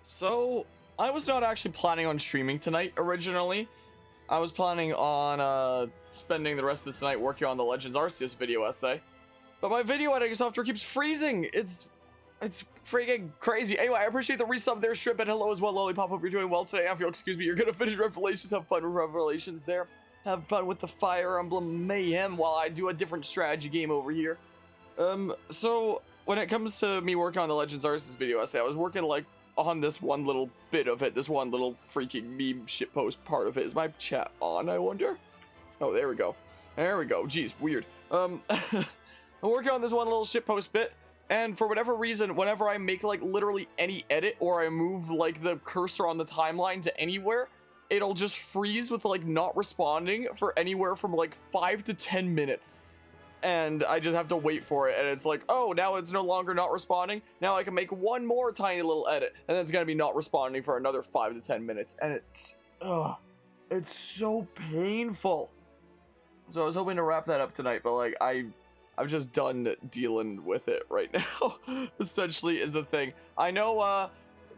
So, I was not actually planning on streaming tonight originally. I was planning on spending the rest of this night working on the Legends Arceus video essay. But my video editing software keeps freezing. It's freaking crazy. Anyway, I appreciate the resub there, Strip, and hello as well, Lollipop. Hope you're doing well today. If you'll excuse me, you're gonna finish Revelations. Have fun with Revelations there. Have fun with the Fire Emblem Mayhem while I do a different strategy game over here. So when it comes to me working on the Legends Arceus video essay, I was working like on this one little bit of it, this one little freaking meme shitpost part of it. Is my chat on, I wonder? Oh, there we go. There we go. Jeez, weird. I'm working on this one little shitpost bit, and for whatever reason, whenever I make like literally any edit or I move like the cursor on the timeline to anywhere, it'll just freeze with like not responding for anywhere from like 5 to 10 minutes. And I just have to wait for it, and it's like, oh, now it's no longer not responding. Now I can make one more tiny little edit, and then it's gonna be not responding for another 5 to 10 minutes, and it's so painful. So I was hoping to wrap that up tonight, but like I'm just done dealing with it right now. Essentially, is the thing. I know,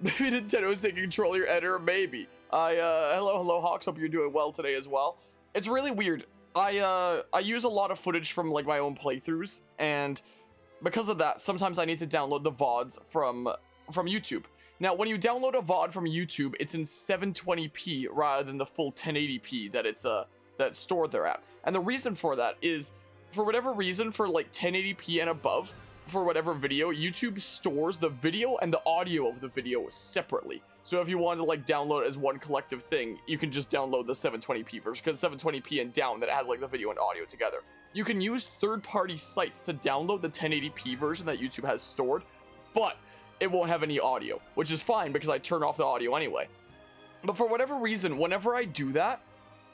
maybe Nintendo's taking control of your editor, maybe. Hello, Hawks. Hope you're doing well today as well. It's really weird. I use a lot of footage from like my own playthroughs, and because of that, sometimes I need to download the VODs from YouTube. Now, when you download a VOD from YouTube, it's in 720p rather than the full 1080p that that's stored there at. And the reason for that is, for whatever reason, for like 1080p and above, for whatever video, YouTube stores the video and the audio of the video separately. So if you want to like download it as one collective thing, you can just download the 720p version, because 720p and down, that it has like the video and audio together. You can use third-party sites to download the 1080p version that YouTube has stored, but it won't have any audio, which is fine because I turn off the audio anyway. But for whatever reason, whenever I do that,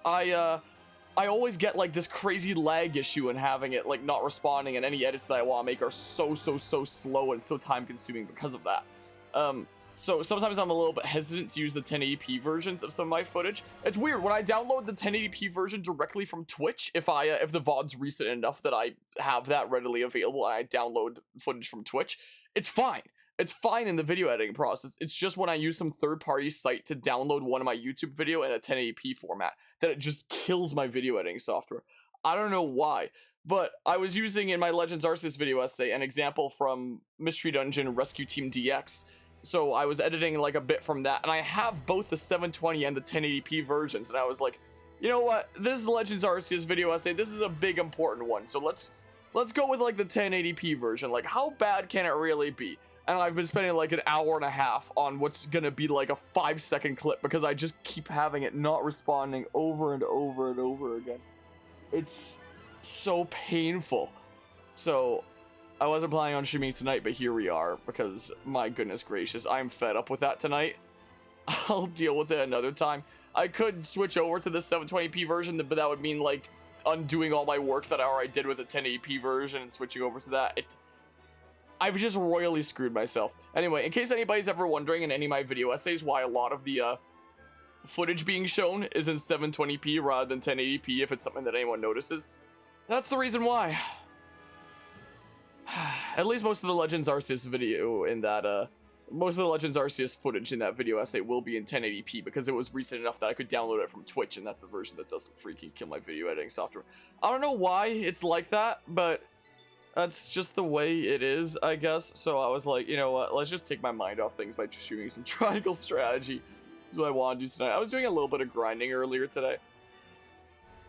I always get like this crazy lag issue in having it like not responding, and any edits that I want to make are so slow and so time consuming because of that. So sometimes I'm a little bit hesitant to use the 1080p versions of some of my footage. It's weird, when I download the 1080p version directly from Twitch, if the VOD's recent enough that I have that readily available and I download footage from Twitch, it's fine. It's fine in the video editing process. It's just when I use some third-party site to download one of my YouTube video in a 1080p format that it just kills my video editing software. I don't know why, but I was using in my Legends Arceus video essay an example from Mystery Dungeon Rescue Team DX. So I was editing like a bit from that, and I have both the 720 and the 1080p versions, and I was like, you know what, this is Legends Arceus video essay, this is a big important one, so let's go with like the 1080p version. Like, how bad can it really be? And I've been spending like an hour and a half on what's gonna be like a 5-second clip, because I just keep having it not responding over and over and over again. It's so painful. So I wasn't planning on streaming tonight, but here we are, because my goodness gracious, I'm fed up with that tonight. I'll deal with it another time. I could switch over to the 720p version, but that would mean like undoing all my work that I already did with the 1080p version and switching over to that. I've just royally screwed myself. Anyway, in case anybody's ever wondering in any of my video essays why a lot of the footage being shown is in 720p rather than 1080p, if it's something that anyone notices, that's the reason why. At least most of the Legends Arceus video in that, most of the Legends Arceus footage in that video essay will be in 1080p, because it was recent enough that I could download it from Twitch, and that's the version that doesn't freaking kill my video editing software. I don't know why it's like that, but that's just the way it is, I guess. So I was like, you know what, let's just take my mind off things by shooting some triangle strategy. That's what I want to do tonight. I was doing a little bit of grinding earlier today.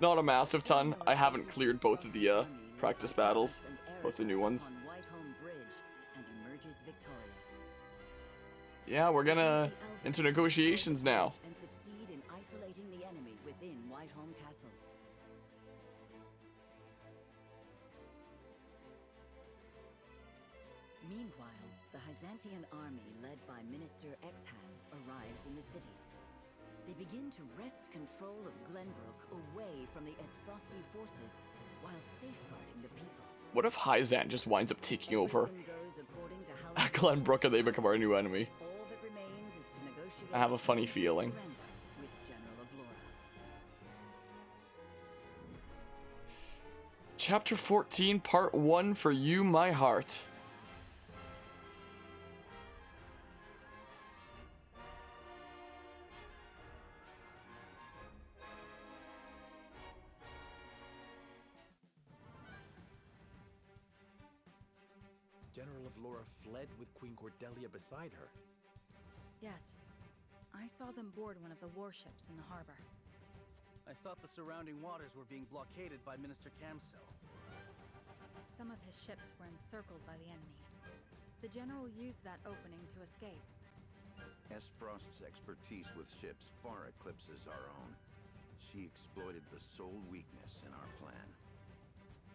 Not a massive ton. I haven't cleared both of the practice battles. Both the new ones. Yeah, we're gonna enter negotiations now. And succeed in isolating the enemy within Whitehome Castle. Meanwhile, the Hyzantian army led by Minister Exham arrives in the city. They begin to wrest control of Glenbrook away from the Esfrosti forces while safeguarding the people. What if Hyzant just winds up taking over Everything goes according to how Glenbrook and they become our new enemy? all that remains is to negotiate I have a funny terms of feeling. surrender with General of Laura. Chapter 14, Part 1, For You, My Heart. General Avlora fled with Queen Cordelia beside her. Yes. I saw them board one of the warships in the harbor. I thought the surrounding waters were being blockaded by Minister Camsel. Some of his ships were encircled by the enemy. The general used that opening to escape. Frost's expertise with ships far eclipses our own. She exploited the sole weakness in our plan.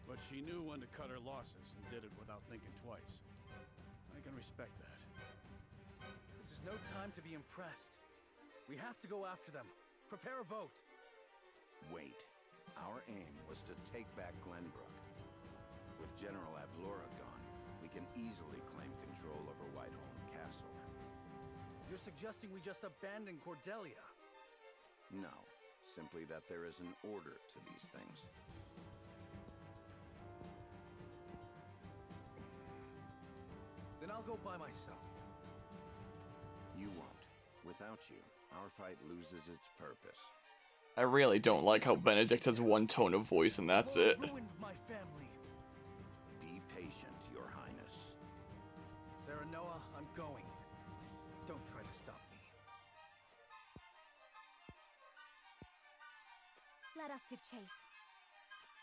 But she knew when to cut her losses and did it without thinking twice. I can respect that. This is no time to be impressed. We have to go after them. Prepare a boat. Wait. Our aim was to take back Glenbrook. With General Avlora gone, we can easily claim control over Whiteholm Castle. You're suggesting we just abandon Cordelia? No, simply that there is an order to these things. Then I'll go by myself. You won't. Without you, our fight loses its purpose. I really don't like how Benedict has one tone of voice and that's it. Ruined my family. Be patient, Your Highness. Sarah Noah, I'm going. Don't try to stop me. Let us give chase.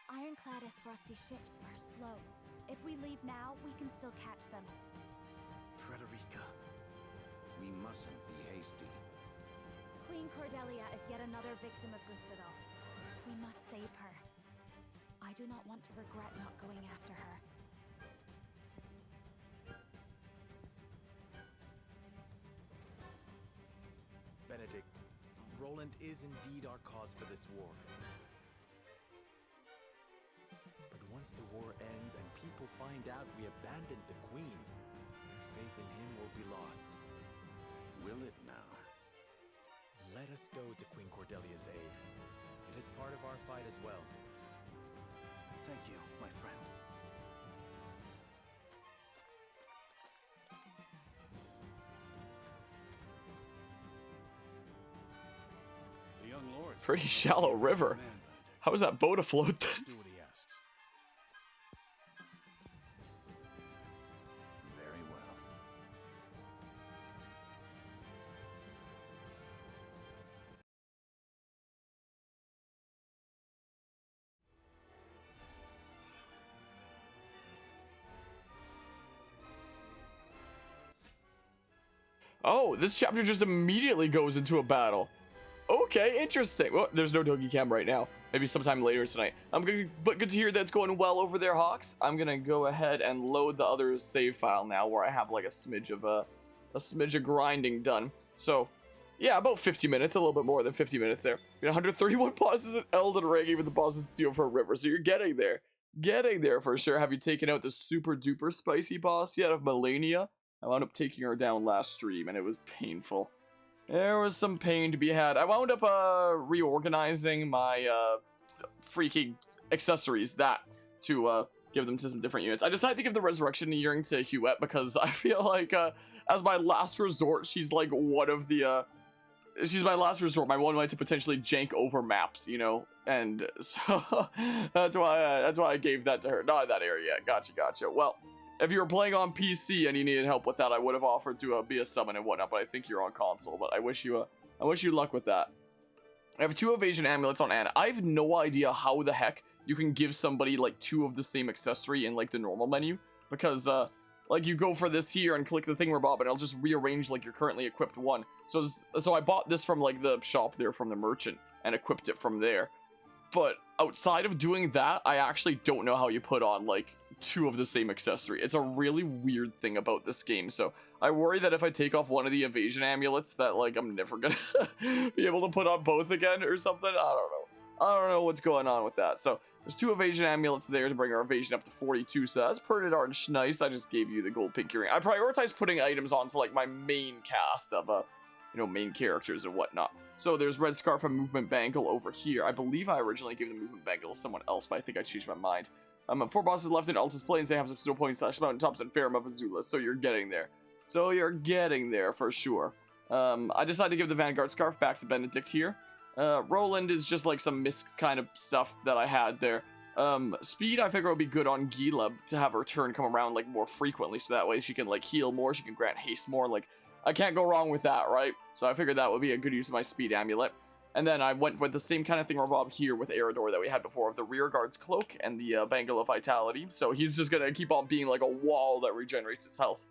Ironclad Frosty ships are slow. If we leave now, we can still catch them. Frederica. We mustn't be hasty. Queen Cordelia is yet another victim of Gustavo. We must save her. I do not want to regret not going after her. Benedict, Roland is indeed our cause for this war. But once the war ends and people find out we abandoned the Queen, their faith in him will be lost. Will it now? Let us go to Queen Cordelia's aid. It is part of our fight as well. Thank you, my friend. The young lord. Pretty shallow river. How is that boat afloat then? Do what he asks. Very well. Oh, this chapter just immediately goes into a battle. Okay, interesting. Well, there's no doggy cam right now. Maybe sometime later tonight. But good to hear that's going well over there, Hawks. I'm gonna go ahead and load the other save file now, where I have like a smidge of grinding done. So, yeah, about 50 minutes, a little bit more than 50 minutes there. 131 bosses in Elden Ring, even the bosses steal for a river. So you're getting there, for sure. Have you taken out the super duper spicy boss yet of Melania? I wound up taking her down last stream, and it was painful. There was some pain to be had. I wound up reorganizing my freaking accessories to give them to some different units. I decided to give the Resurrection Earring to Huette because I feel like as my last resort, she's like one of the she's my last resort, my one way to potentially jank over maps, you know, and so that's why I gave that to her. Not in that area yet. Gotcha. Well, if you were playing on PC and you needed help with that, I would have offered to be a summon and whatnot, but I think you're on console. But I wish you luck with that. I have 2 evasion amulets on Anna. I have no idea how the heck you can give somebody like 2 of the same accessory in like the normal menu, because like you go for this here and click the thing and it'll just rearrange like your currently equipped one. So I bought this from like the shop there from the merchant and equipped it from there. But outside of doing that, I actually don't know how you put on like 2 of the same accessory. It's a really weird thing about this game. So I worry that if I take off one of the evasion amulets that like I'm never gonna be able to put on both again or something. I don't know what's going on with that. So there's 2 evasion amulets there to bring our evasion up to 42. So that's pretty darn nice. I just gave you the gold pink earring. I prioritize putting items onto like my main cast of main characters and whatnot. So there's Red Scarf and Movement Bangle over here. I believe I originally gave the Movement Bangle to someone else, but I think I changed my mind. 4 bosses left in Altus Plains. They have some snow points / mountaintops and Farum of Azula, so you're getting there. For sure. I decided to give the Vanguard Scarf back to Benedict here. Roland is just like some misc kind of stuff that I had there. Speed, I figure would be good on Gila to have her turn come around, like, more frequently, so that way she can, like, heal more, she can grant haste more, like, I can't go wrong with that, right? So I figured that would be a good use of my Speed Amulet. And then I went with the same kind of thing Bob here with Eridor that we had before, of the Rear Guard's Cloak and the Bangle of Vitality, so he's just gonna keep on being, like, a wall that regenerates his health.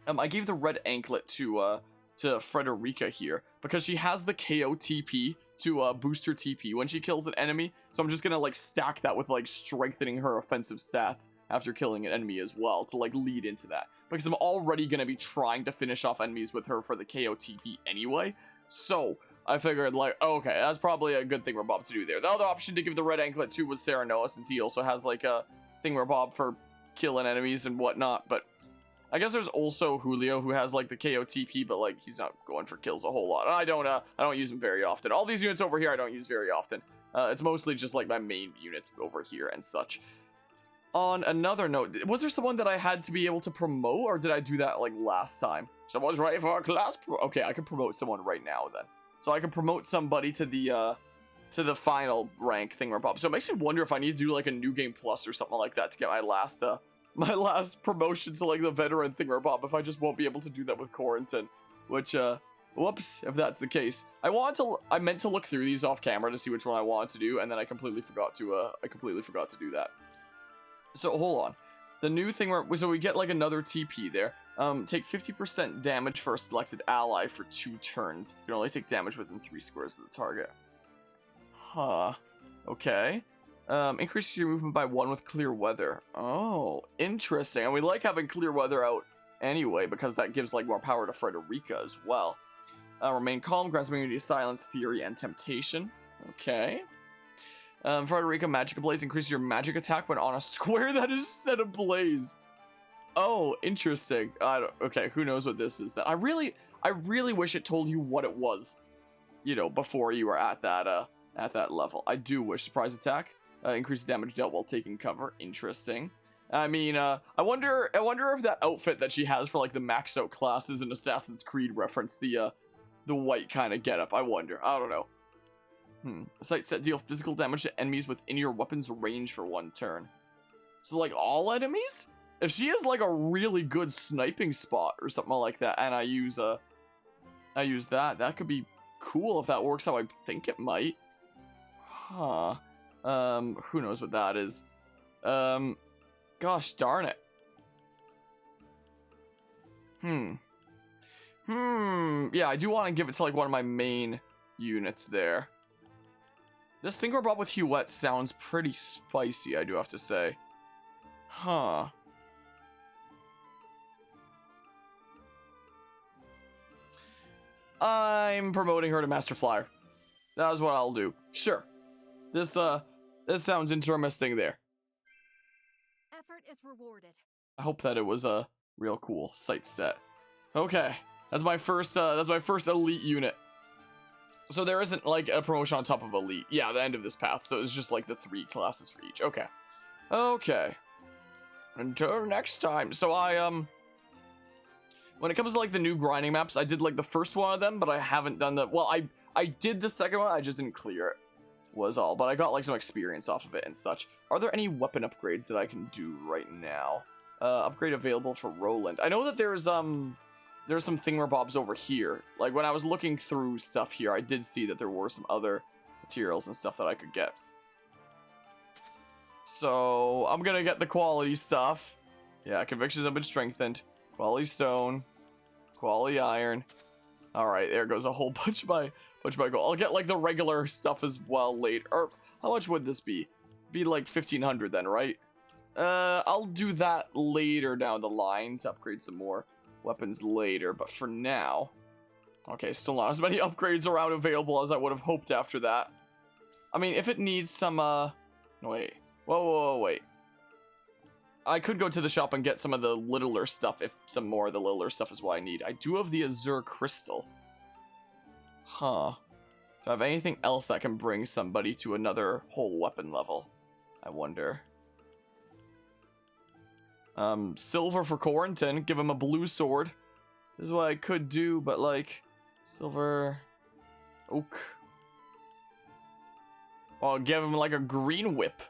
I gave the red anklet to Frederica here, because she has the KO TP to boost her TP when she kills an enemy, so I'm just gonna, like, stack that with, like, strengthening her offensive stats after killing an enemy as well, to, like, lead into that, because I'm already gonna be trying to finish off enemies with her for the KO TP anyway, so I figured, like, okay, that's probably a good thingamabob to do there. The other option to give the red anklet to was Serenoa, since he also has, like, a thingamabob for killing enemies and whatnot, but I guess there's also Julio, who has, like, the KO TP, but, like, he's not going for kills a whole lot. I don't use him very often. All these units over here I don't use very often. It's mostly just, like, my main units over here and such. On another note, was there someone that I had to be able to promote, or did I do that, like, last time? Someone's ready for a class okay, I can promote someone right now, then. So I can promote somebody to the final rank thingamabob. So it makes me wonder if I need to do, like, a New Game Plus or something like that to get my last promotion to, like, the veteran thingamabob, if I just won't be able to do that with Quarantine, which, whoops, if that's the case. I meant to look through these off camera to see which one I wanted to do, and then I completely forgot to do that. So, hold on. The new thing, so we get, like, another TP there. Take 50% damage for a selected ally for 2 turns. You can only take damage within 3 squares of the target. Huh. Okay. Increases your movement by 1 with clear weather. Oh, interesting. And we like having clear weather out anyway, because that gives, like, more power to Frederica as well. Remain calm, grants immunity to silence, fury, and temptation. Okay. Frederica Magic Ablaze increases your magic attack when on a square that is set ablaze. Oh, interesting. Okay, who knows what this is then. I really wish it told you what it was, you know, before you were at that level. I do wish. Surprise attack. Increases damage dealt while taking cover. Interesting. I mean, I wonder if that outfit that she has for, like, the max out class is an Assassin's Creed reference, the white kind of getup. I wonder. I don't know. A sight set deal physical damage to enemies within your weapon's range for 1 turn. So, like, all enemies? If she has, like, a really good sniping spot or something like that, and I use that could be cool if that works how I think it might. Huh. Who knows what that is? Gosh darn it. Yeah, I do want to give it to, like, one of my main units there. This thingamabob with Huette sounds pretty spicy, I do have to say. Huh. I'm promoting her to Master Flyer. That is what I'll do. Sure. This sounds interesting there. Effort is rewarded. I hope that it was a real cool sight set. Okay, that's my first elite unit. So there isn't, like, a promotion on top of elite. Yeah, the end of this path. So it's just, like, the 3 classes for each. Okay. Okay. Until next time. So when it comes to, like, the new grinding maps, I did, like, the first one of them, but I haven't done the, well, I did the second one, I just didn't clear it, was all, but I got, like, some experience off of it and such. Are there any weapon upgrades that I can do right now? Upgrade available for Roland. I know that there's some thingamabobs over here. Like, when I was looking through stuff here, I did see that there were some other materials and stuff that I could get. So, I'm gonna get the quality stuff. Yeah, convictions have been strengthened. Quality stone. Quality iron. Alright, there goes a whole bunch of my gold. I'll get, like, the regular stuff as well later. Or, how much would this be? Be like 1,500 then, right? I'll do that later down the line to upgrade some more weapons later, but for now... Okay, still not as many upgrades around available as I would have hoped after that. I mean, if it needs some, wait. Whoa, wait. I could go to the shop and get some of the littler stuff if some more of the littler stuff is what I need. I do have the Azure Crystal. Huh. Do I have anything else that can bring somebody to another whole weapon level? I wonder. Silver for Quarantine. Give him a blue sword. This is what I could do, but, like, silver... Oak. I'll give him, like, a green whip.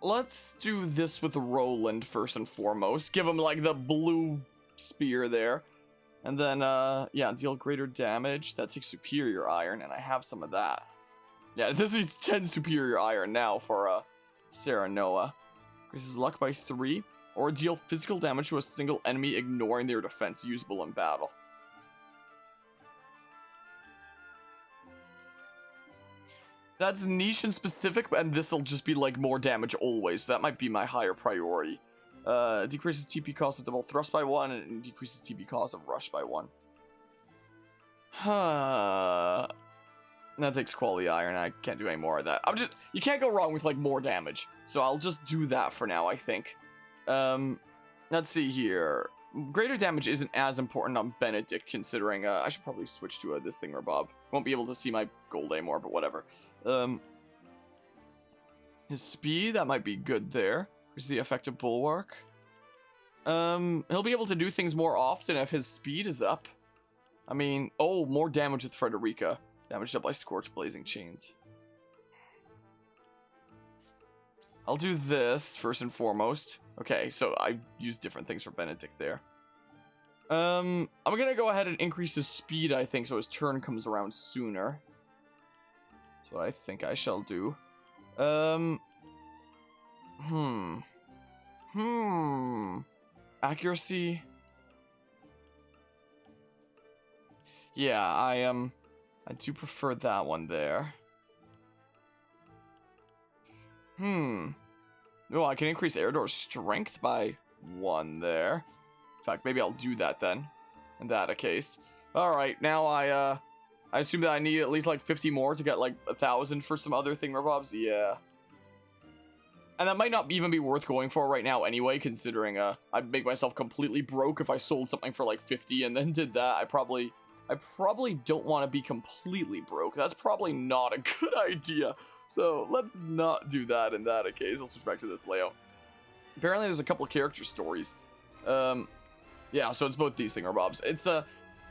Let's do this with Roland first and foremost. Give him like the blue spear there. And then, yeah, deal greater damage. That takes superior iron, and I have some of that. Yeah, this needs 10 superior iron now for, Sarah Noah. Increases luck by 3, or deal physical damage to a single enemy, ignoring their defense, usable in battle. That's niche and specific, and this'll just be, like, more damage always, so that might be my higher priority. Decreases TP cost of double thrust by 1, and decreases TP cost of rush by 1. That takes quality iron, I can't do any more of that. You can't go wrong with, like, more damage. So I'll just do that for now, I think. Let's see here. Greater damage isn't as important on Benedict, considering, I should probably switch to this thingamabob. Won't be able to see my gold anymore, but whatever. His speed, that might be good there. Here's the effective bulwark. He'll be able to do things more often if his speed is up. I mean, oh, more damage with Frederica. Damaged up by Scorch Blazing Chains. I'll do this first and foremost. Okay, so I used different things for Benedict there. I'm gonna go ahead and increase his speed, I think, so his turn comes around sooner. That's what I think I shall do. Accuracy. Yeah, I do prefer that one there. Oh, I can increase Eredor's strength by 1 there. In fact, maybe I'll do that then. In that case. Alright, now I assume that I need at least like 50 more to get like 1,000 for some other thingamabobs. Yeah. And that might not even be worth going for right now anyway, considering I'd make myself completely broke if I sold something for like 50 and then did that. I probably don't want to be completely broke. That's probably not a good idea. So let's not do that in that case. I'll switch back to this layout. Apparently there's a couple of character stories. Yeah, so it's both these thingamabobs. It's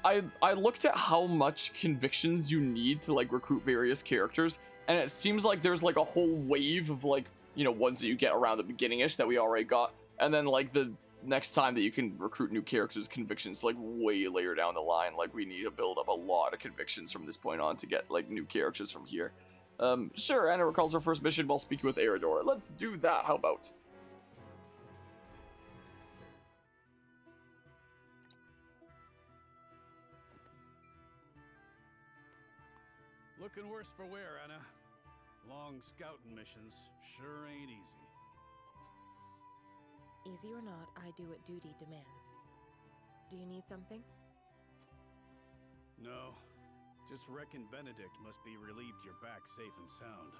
I looked at how much convictions you need to like recruit various characters, and it seems like there's like a whole wave of like, you know, ones that you get around the beginning-ish that we already got, and then like the next time that you can recruit new characters, convictions like way later down the line. Like we need to build up a lot of convictions from this point on to get like new characters from here. Sure, Anna recalls her first mission while speaking with Eredor. Let's do that, how about? Looking worse for wear, Anna. Long scouting missions sure ain't easy. Easy or not, I do what duty demands. Do you need something? No. Just reckon Benedict must be relieved you're back safe and sound.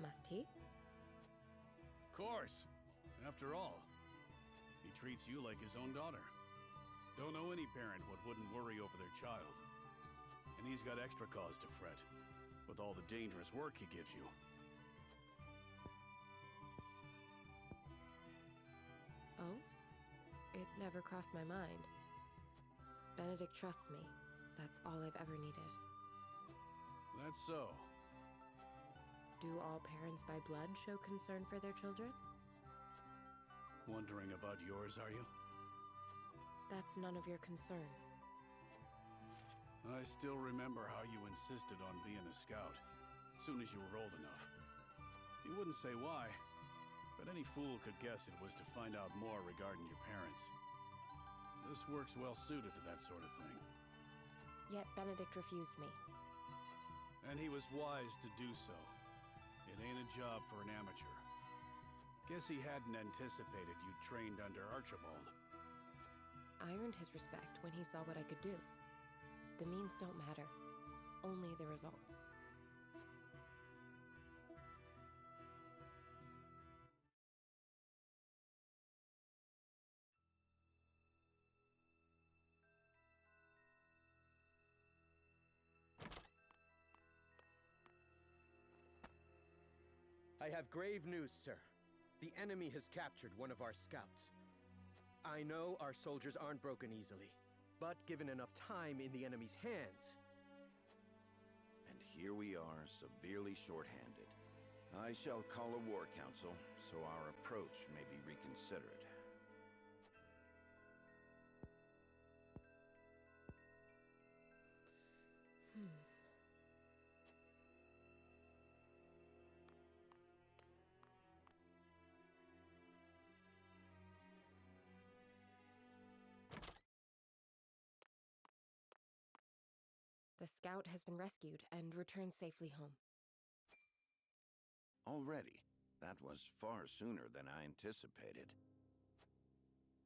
Must he? Course. After all, he treats you like his own daughter. Don't know any parent what wouldn't worry over their child. And he's got extra cause to fret, with all the dangerous work he gives you. Oh? It never crossed my mind. Benedict trusts me. That's all I've ever needed. That's so. Do all parents by blood show concern for their children? Wondering about yours, are you? That's none of your concern. I still remember how you insisted on being a scout, soon as you were old enough. You wouldn't say why, but any fool could guess it was to find out more regarding your parents. This works well suited to that sort of thing. Yet Benedict refused me. And he was wise to do so. It ain't a job for an amateur. Guess he hadn't anticipated you'd trained under Archibald. I earned his respect when he saw what I could do. The means don't matter, only the results. I have grave news, sir. The enemy has captured one of our scouts. I know our soldiers aren't broken easily, but given enough time in the enemy's hands... And here we are, severely short-handed. I shall call a war council, so our approach may be reconsidered. The scout has been rescued and returned safely home. Already? That was far sooner than I anticipated.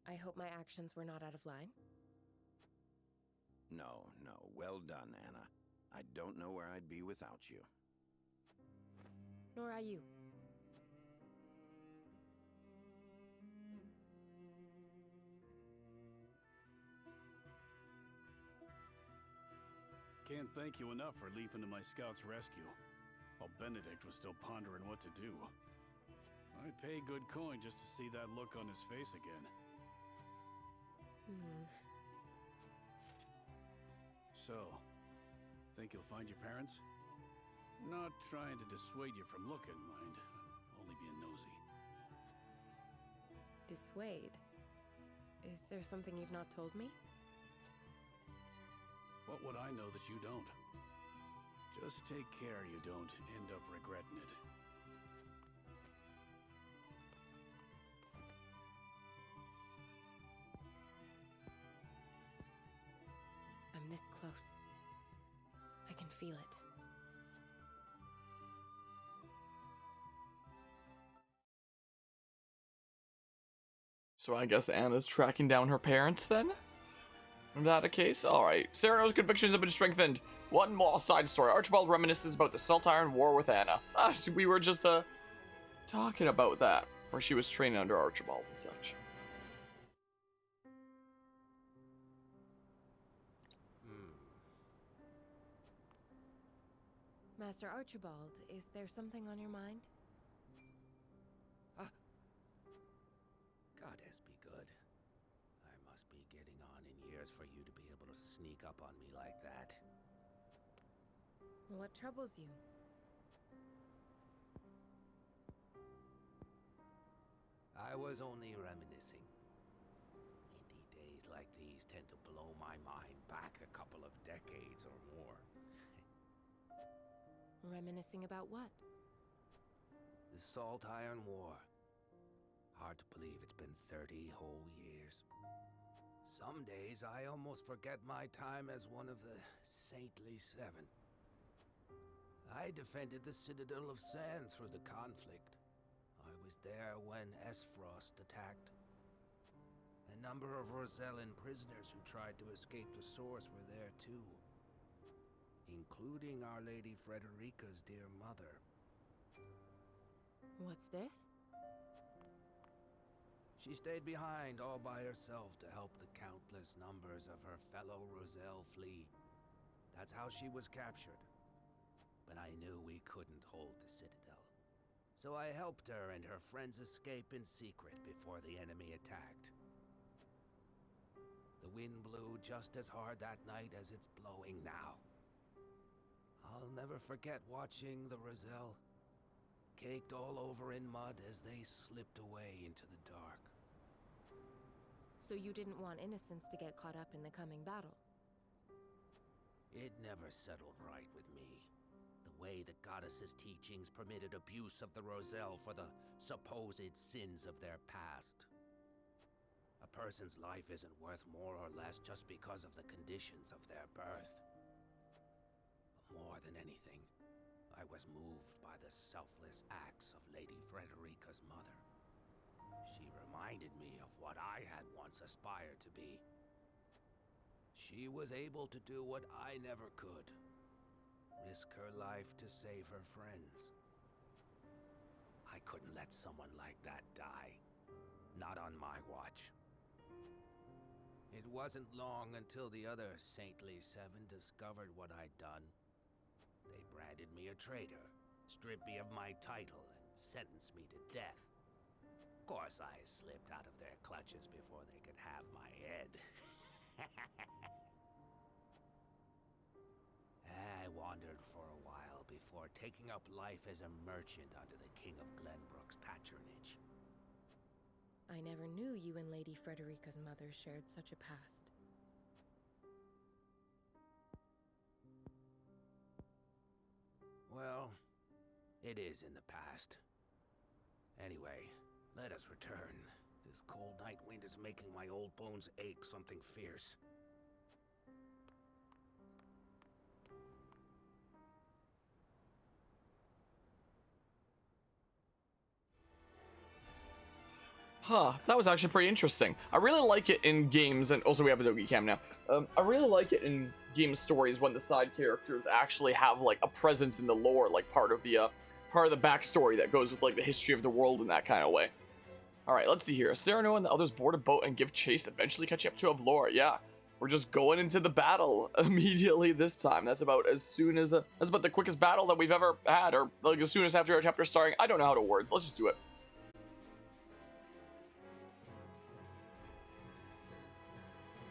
I hope my actions were not out of line. No, no. Well done, Anna. I don't know where I'd be without you. Nor are you. Can't thank you enough for leaping to my scout's rescue, while Benedict was still pondering what to do. I'd pay good coin just to see that look on his face again. So, think you'll find your parents? Not trying to dissuade you from looking, mind. I'm only being nosy. Dissuade? Is there something you've not told me? What would I know that you don't? Just take care you don't end up regretting it. I'm this close. I can feel it. So I guess Anna's tracking down her parents then? Is that a case? Alright. Cyrano's convictions have been strengthened. One more side story. Archibald reminisces about the Salt Iron War with Anna. We were just talking about that, where she was training under Archibald and such. Master Archibald, is there something on your mind? Goddess be good. I must be getting on in years for you to be able to sneak up on me like that. What troubles you? I was only reminiscing. Indeed, days like these tend to blow my mind back a couple of decades or more. Reminiscing about what? The Salt Iron War. Hard to believe it's been 30 whole years. Some days I almost forget my time as one of the Saintly Seven. I defended the Citadel of Sand through the conflict. I was there when Esfrost attacked. A number of Rosellan prisoners who tried to escape the source were there too, including Our Lady Frederica's dear mother. What's this? She stayed behind all by herself to help the countless numbers of her fellow Roselle flee. That's how she was captured. But I knew we couldn't hold the Citadel. So I helped her and her friends escape in secret before the enemy attacked. The wind blew just as hard that night as it's blowing now. I'll never forget watching the Roselle, caked all over in mud as they slipped away into the dark. So you didn't want innocents to get caught up in the coming battle? It never settled right with me. The way the goddess's teachings permitted abuse of the Roselle for the supposed sins of their past. A person's life isn't worth more or less just because of the conditions of their birth. But more than anything, I was moved by the selfless acts of Lady Frederica's mother. She reminded me of what I had once aspired to be. She was able to do what I never could. Risk her life to save her friends. I couldn't let someone like that die. Not on my watch. It wasn't long until the other Saintly Seven discovered what I'd done. They branded me a traitor, stripped me of my title, and sentenced me to death. Of course, I slipped out of their clutches before they could have my head. I wandered for a while, before taking up life as a merchant under the King of Glenbrook's patronage. I never knew you and Lady Frederica's mother shared such a past. Well, it is in the past. Anyway, let us return. This cold night wind is making my old bones ache something fierce. Huh, that was actually pretty interesting. I really like it in games, and also we have a Dogi Cam now. I really like it in game stories when the side characters actually have like a presence in the lore, like part of the backstory that goes with like the history of the world in that kind of way. All right, let's see here. Cyrano and the others board a boat and give chase, eventually catching up to Avlora. Yeah, we're just going into the battle immediately this time. That's about the quickest battle that we've ever had, or like as soon as after our chapter starting. I don't know how to words. Let's just do it.